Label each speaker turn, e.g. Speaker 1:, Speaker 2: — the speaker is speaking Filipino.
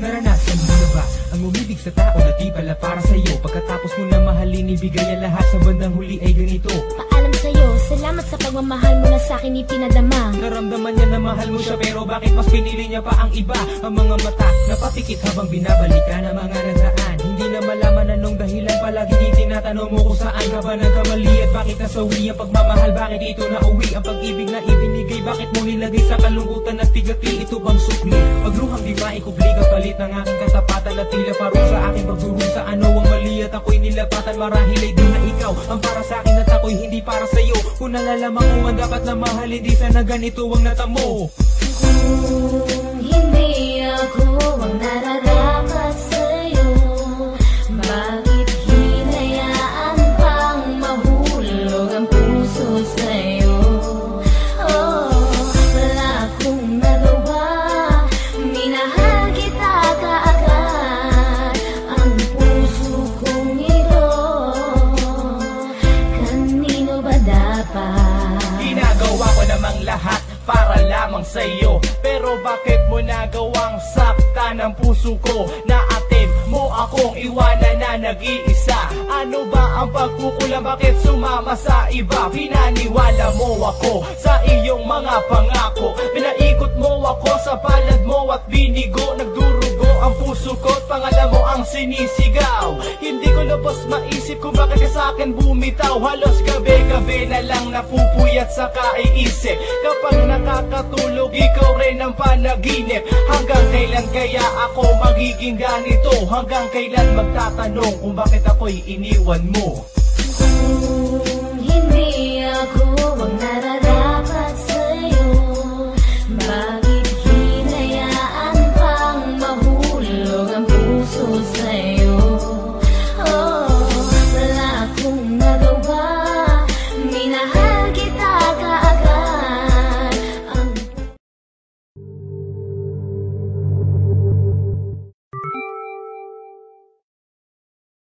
Speaker 1: Naranasan mo na ba ang umibig sa tao na di pala para sa'yo? Pagkatapos mo na mahalin, ibigay ang lahat, sa bandang huli ay ganito.
Speaker 2: Paalam sa'yo, salamat sa pagmamahal mo na sa'kin ipinadama.
Speaker 1: Naramdaman niya na mahal mo siya, pero bakit mas pinili niya pa ang iba? Ang mga mata napapikit habang binabalikan ang mga nagraan. Hindi na malaman anong dahilan, palagi tinatanong mo kung saan ka ba nagkamali at bakit nasawi ang pagmamahal, bakit ito nauwi ang pag-ibig na ibinigay, bakit mo nilagay sa kalungkutan at tigati? Ito bang sukli? Pagluhang di maikubli kapalit ng aking katapatan at tila parang sa aking pagdurusa. Ano ang mali at ako'y nilapatan? Marahil ay di na ikaw ang para sa akin at ako'y hindi para sa'yo. Kung nalalaman ko ang dapat na mahal, hindi sana ganito ang natamo.
Speaker 2: Kung hindi ako ang nararapat sa'yo, bakit hinayaan pang mahulog ang puso sa'yo? Oh, wala akong nagawa, minahal kita kaagad. Ang puso kong ito, kanino ba dapat?
Speaker 3: Ginagawa ko namang lahat para lamang sa'yo, pero bakit mo nagawang saktan ang puso ko? Naatim mo akong iwanan na nag-iisa. Ano ba ang pagkukulang? Bakit sumama sa iba? Pinaniwala mo ako sa iyong mga pangako. Pinaikot mo ako sa palad mo at binigo. Nagdurugo ang puso ko at pangalan mo ang sinisigaw. Hindi ko lubos maisip kung bakit ka sa akin bumitaw. Halos gabi-gabi na lang napupuyat sa kaiisip. Kapag nakakatulog, ikaw rin ang panaginip. Hanggang kailan kaya ako magiging ganito? Hanggang kailan magtatanong kung bakit ako'y iniwan mo?